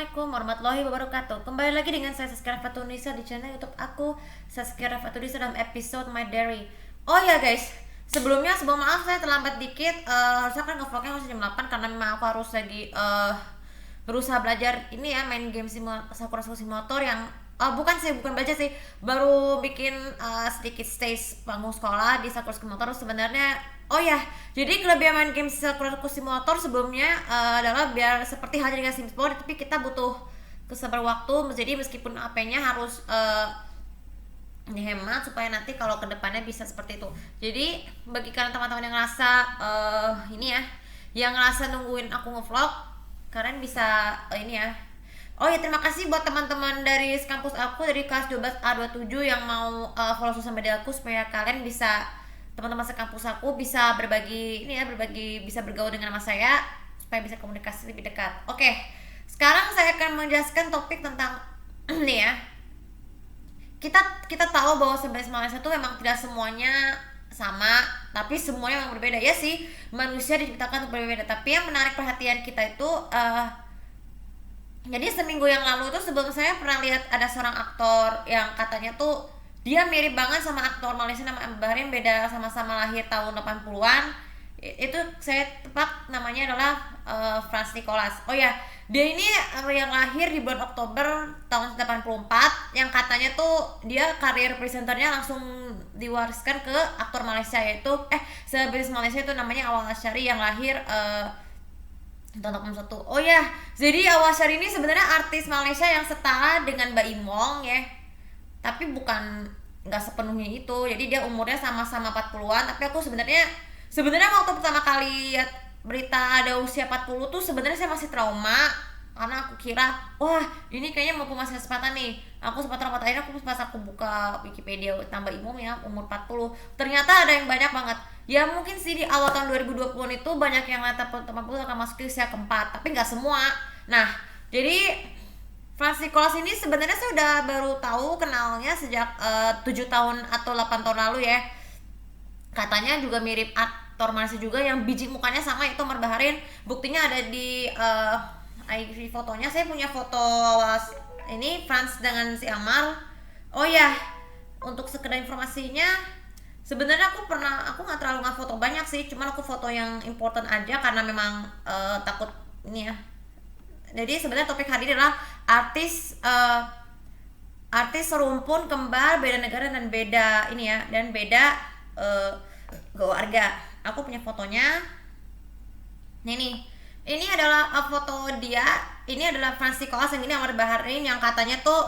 Assalamualaikum warahmatullahi wabarakatuh. Kembali lagi dengan saya Saskia Fatunisa di channel YouTube aku Saskia Fatunisa dalam episode My Diary. Oh ya guys, sebelum maaf saya terlambat dikit. Harusnya kan ngevlognya harus jam 8 karena memang aku harus lagi berusaha belajar ini ya, main game Sakura Simulator yang bukan belajar sih, baru bikin sedikit stage panggung sekolah di Sakura Simulator sebenarnya. Oh ya, jadi kelebihan main game Sakura Simulator sebelumnya adalah biar seperti halnya dengan Sims 4, tapi kita butuh kesabaran waktu. Jadi meskipun AP-nya harus dihemat supaya nanti kalau kedepannya bisa seperti itu. Jadi bagi kalian teman-teman yang ngerasa ini ya, yang ngerasa nungguin aku ngevlog, kalian bisa ini ya. Oh ya, terima kasih buat teman-teman dari kampus aku dari kelas 12A27 yang mau follow sosial media aku supaya kalian bisa, teman-teman sekampus aku bisa berbagi ini ya, bisa bergaul dengan nama saya supaya bisa komunikasi lebih dekat. Oke, sekarang saya akan menjelaskan topik tentang nih ya. Kita tahu bahwa sebenarnya Malaysia itu memang tidak semuanya sama, tapi semuanya memang berbeda ya sih. Manusia diciptakan untuk berbeda. Tapi yang menarik perhatian kita itu jadi seminggu yang lalu itu sebelum saya pernah lihat ada seorang aktor yang katanya tuh dia mirip banget sama aktor Malaysia nama Bahrain, beda sama-sama lahir tahun 80-an. Itu saya tebak namanya adalah Franz Nicholas. Oh ya, dia ini yang lahir di bulan Oktober tahun 84, yang katanya tuh dia karir presenternya langsung diwariskan ke aktor Malaysia, yaitu selebritis Malaysia itu namanya Awal Asyari yang lahir tahun 81. Oh ya, jadi Awal Asyari ini sebenarnya artis Malaysia yang setara dengan Mbak Imong ya. Tapi nggak sepenuhnya itu. Jadi dia umurnya sama-sama 40-an, tapi aku sebenarnya waktu pertama kali lihat berita ada usia 40 tuh sebenarnya saya masih trauma, karena aku kira wah ini kayaknya mau masih kesempatan nih. Aku sempat trauma, akhirnya pas aku buka Wikipedia tambah Imong ya umur 40. Ternyata ada yang banyak banget. Ya mungkin sih di awal tahun 2020 itu banyak yang lihat 80 akan masuk ke usia keempat, tapi nggak semua. Nah, jadi Franz Nicholas ini sebenarnya saya udah baru tahu kenalnya sejak 7 tahun atau 8 tahun lalu ya. Katanya juga mirip aktor Malaysia juga yang biji mukanya sama, itu Omar Baharin. Buktinya ada di IG fotonya. Saya punya foto ini Franz dengan si Amar. Oh ya, untuk sekedar informasinya, sebenarnya aku nggak terlalu foto banyak sih, cuman aku foto yang important aja karena memang takut ini ya. Jadi sebenarnya topik hari ini adalah artis serumpun kembar beda negara dan beda ini ya, dan beda keluarga. Aku punya fotonya. Ini adalah foto dia. Ini adalah Franz Nicholas, yang ini Amar Baharin, yang katanya tuh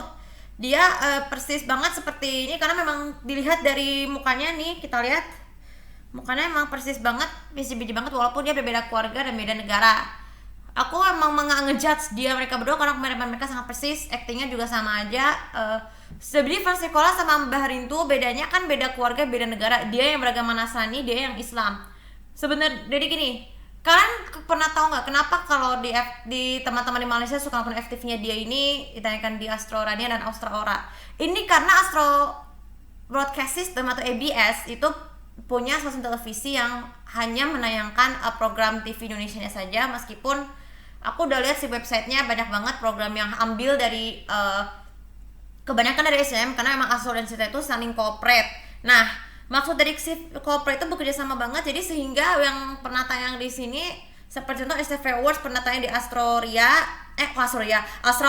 dia persis banget seperti ini karena memang dilihat dari mukanya nih, kita lihat mukanya emang persis banget, biji-biji banget walaupun dia berbeda keluarga dan beda negara. Aku emang ngejudge mereka berdua karena mereka sangat persis, aktingnya juga sama aja. Sebenarnya Franz Nicholas sama Bahrain tuh bedanya kan beda keluarga, beda negara. Dia yang beragama Nasrani, dia yang Islam. Sebenarnya jadi gini, kalian pernah tahu nggak kenapa kalau di teman-teman di Malaysia suka nonton FTV-nya dia ini ditanyakan di Astro Rania dan Astro Ora? Ini karena Astro Broadcast System atau ABS itu punya stasiun televisi yang hanya menayangkan program TV Indonesia saja, meskipun aku udah lihat si websitenya banyak banget program yang ambil dari kebanyakan dari SM, karena emang Astro dan Sita itu saling cooperate. Nah, maksud dari si cooperate itu bekerja sama banget, jadi sehingga yang pernah tayang di sini seperti contoh STV Awards pernah tayang di Astro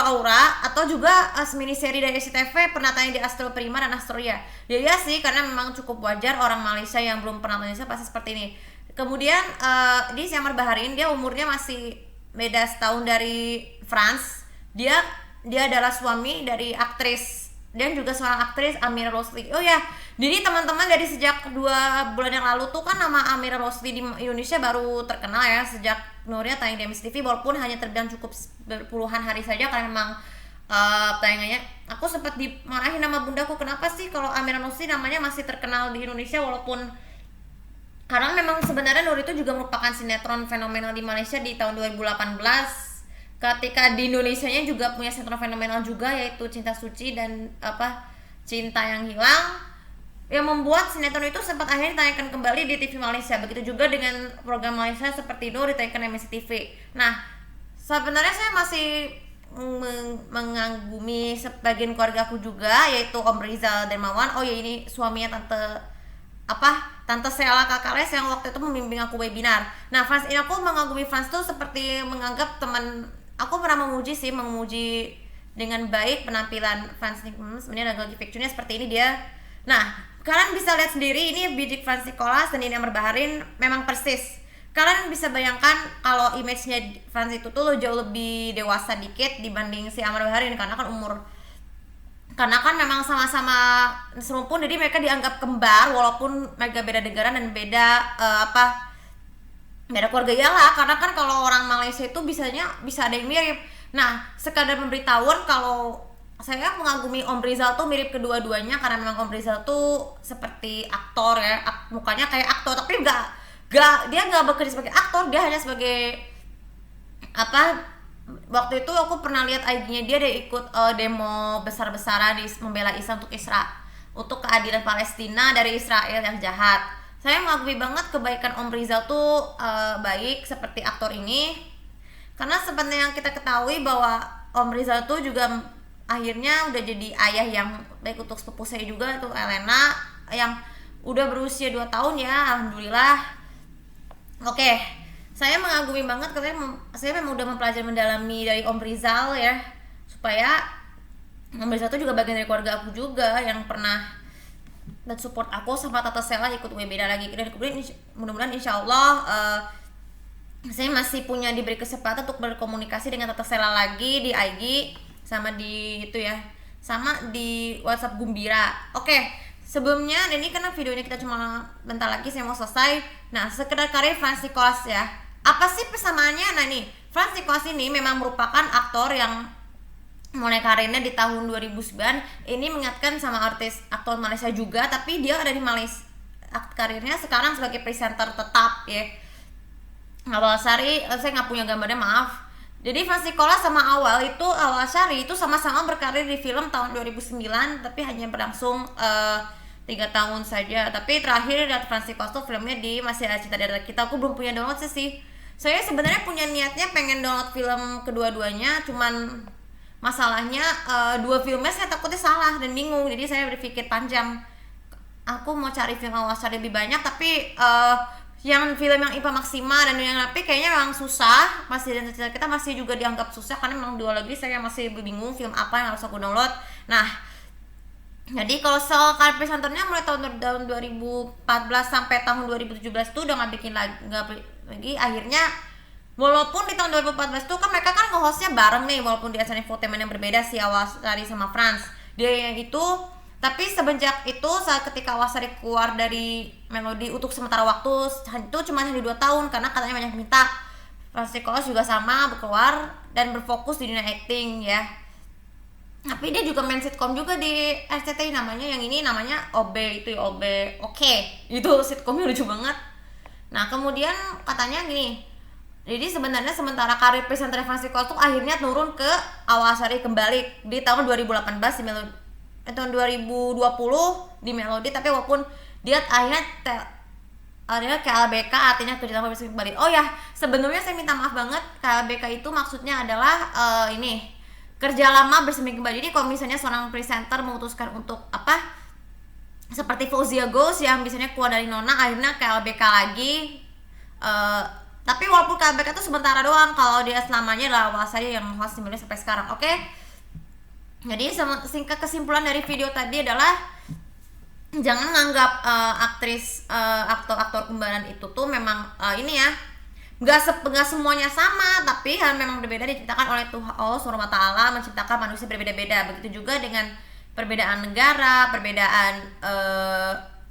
Aura, atau juga mini seri dari SCTV pernah tayang di Astro Prima dan Astro Ria. Ya iya sih, karena memang cukup wajar orang Malaysia yang belum pernah Indonesia pasti seperti ini. Kemudian di Amar Baharin, dia umurnya masih beda setahun dari Franz. Dia adalah suami dari aktris dan juga seorang aktris Amira Rosli. Oh ya, jadi teman-teman dari sejak 2 bulan yang lalu tuh kan nama Amira Rosli di Indonesia baru terkenal ya, sejak Nuria tayang di MSTV, walaupun hanya terbilang cukup puluhan hari saja karena memang tayangannya. Aku sempat dimarahin sama bundaku, kenapa sih kalau Amira Rosli namanya masih terkenal di Indonesia, walaupun karena memang sebenarnya Nur itu juga merupakan sinetron fenomenal di Malaysia di tahun 2018. Ketika di Indonesianya juga punya sinetron fenomenal juga, yaitu Cinta Suci dan Cinta Yang Hilang, yang membuat sinetron itu sempat akhirnya ditayangkan kembali di TV Malaysia. Begitu juga dengan program Malaysia seperti Nur ditayangkan di MCTV. Nah, sebenarnya saya masih mengagumi sebagian keluarga aku juga, yaitu Om Rizal Dermawan. Oh ya, ini suaminya Tante Sheila Kakales yang waktu itu membimbing aku webinar. Nah, Franz ini, aku mengagumi Franz tuh seperti menganggap teman. Aku pernah memuji dengan baik penampilan Franz Nicholas. Sebenarnya lagi picture-nya seperti ini dia. Nah, kalian bisa lihat sendiri ini bidik Franz Nicholas dan ini Amar Baharin memang persis. Kalian bisa bayangkan kalau image-nya Franz itu tuh jauh lebih dewasa dikit dibanding si Amar Baharin, karena kan memang sama-sama serumpun, jadi mereka dianggap kembar walaupun mereka beda negara dan beda beda keluarga ya lah, karena kan kalau orang Malaysia itu bisa ada yang mirip. Nah, sekadar memberitahuan kalau saya mengagumi Om Rizal tuh mirip kedua-duanya, karena memang Om Rizal tuh seperti aktor ya, mukanya kayak aktor, tapi dia nggak bekerja sebagai aktor, dia hanya sebagai waktu itu aku pernah lihat IG-nya dia ikut demo besar-besaran membela Islam untuk keadilan Palestina dari Israel yang jahat. Saya mengagumi banget kebaikan Om Rizal tuh baik seperti aktor ini, karena seperti yang kita ketahui bahwa Om Rizal tuh juga akhirnya udah jadi ayah yang baik untuk sepupu saya juga, tuh Elena yang udah berusia 2 tahun ya, alhamdulillah. Oke, saya mengagumi banget karena saya memang udah mempelajari mendalami dari Om Rizal ya, supaya Om Rizal itu juga bagian dari keluarga aku juga yang pernah dan support aku sama Tante Sheila ikut webinar lagi, dan kemudian mudah-mudahan insya Allah saya masih diberi kesempatan untuk berkomunikasi dengan Tante Sheila lagi di IG sama di di WhatsApp Gumbira. Oke, sebelumnya, dan ini karena videonya kita cuma bentar lagi saya mau selesai. Nah, sekedar karir Franz Nicholas ya. Apa sih persamaannya? Nah nih, Franz Nicholas ini memang merupakan aktor yang mulai karirnya di tahun 2009. Ini mengingatkan sama aktor Malaysia juga, tapi dia ada di Malaysia. Karirnya sekarang sebagai presenter tetap ya. Awalsari, saya nggak punya gambarnya, maaf. Jadi Franz Nicholas sama Awalsari itu sama-sama berkarir di film tahun 2009, tapi hanya berlangsung 3 tahun saja. Tapi terakhir dari Franz Nicholas tuh filmnya di Masih Ada Cinta di Antara Kita. Aku belum punya download sih. Saya sebenarnya punya niatnya pengen download film kedua-duanya, cuman masalahnya 2 filmnya saya takutnya salah dan bingung, jadi saya berpikir panjang. Aku mau cari film Awalsari lebih banyak, tapi yang film yang IPA Maksima dan yang Napi kayaknya memang susah. Masih dan Cerita Kita masih juga dianggap susah karena memang dua lagi saya masih bingung film apa yang harus aku download. Nah, jadi kalau soal karir presenternya mulai tahun 2014 sampai tahun 2017 tuh udah nggak bikin lagi. Akhirnya walaupun di tahun 2014 tuh kan mereka kan nge-hostnya bareng nih, walaupun di acara infotainment yang berbeda si Awalsari sama Franz. Dia yang itu, tapi semenjak itu saat ketika Awalsari keluar dari Melodi untuk sementara waktu itu cuma hanya 2 tahun karena katanya banyak minta. Franz Nicholas juga sama keluar dan berfokus di dunia acting ya. Tapi dia juga main sitcom juga di RCTI, namanya OB itu ya, OB Oke. Itu sitcomnya lucu banget. Nah, kemudian katanya gini. Jadi sebenarnya sementara karir presenter Franz Nicholas tuh akhirnya turun ke Awalsari kembali di tahun 2018 di Melodi. Tahun 2020 di Melodi, tapi walaupun dia akhirnya KLBK artinya kerjasama bersama kembali. Oh ya, sebenarnya saya minta maaf banget, KLBK itu maksudnya adalah kerja lama bersemi kembali. Jadi kalau misalnya seorang presenter memutuskan untuk seperti Fauzia Ghost yang biasanya keluar dari Nona akhirnya KLBK lagi, tapi walaupun KLBK itu sementara doang, kalau dia selamanya adalah Awalsari yang host sampai sekarang. Oke. Jadi singkat kesimpulan dari video tadi adalah jangan nganggap aktor-aktor kembaran itu tuh memang nggak semuanya sama, tapi hal memang berbeda diciptakan oleh Tuhan Allah SWT menciptakan manusia berbeda-beda. Begitu juga dengan perbedaan negara, perbedaan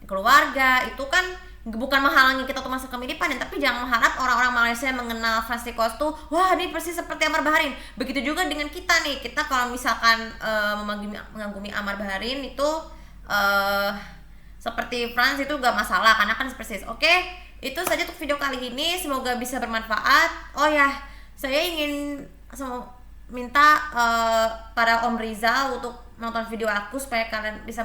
keluarga, itu kan bukan menghalangi kita untuk masuk ke kemiripan, tapi jangan mengharap orang-orang Malaysia mengenal Franz Nicholas tuh wah ini persis seperti Amar Baharin. Begitu juga dengan kita nih, kita kalau misalkan mengagumi Amar Baharin itu seperti Franz itu gak masalah karena kan persis. Oke, itu saja untuk video kali ini, semoga bisa bermanfaat. Oh ya, saya ingin minta para Om Rizal untuk nonton video aku supaya kalian bisa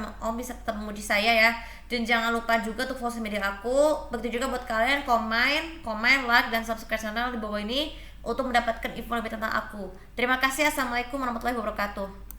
tetap memuji saya ya. Dan jangan lupa juga untuk follow media aku. Begitu juga buat kalian komen, like dan subscribe channel di bawah ini. untuk mendapatkan info lebih tentang aku. Terima kasih. Assalamualaikum warahmatullahi wabarakatuh.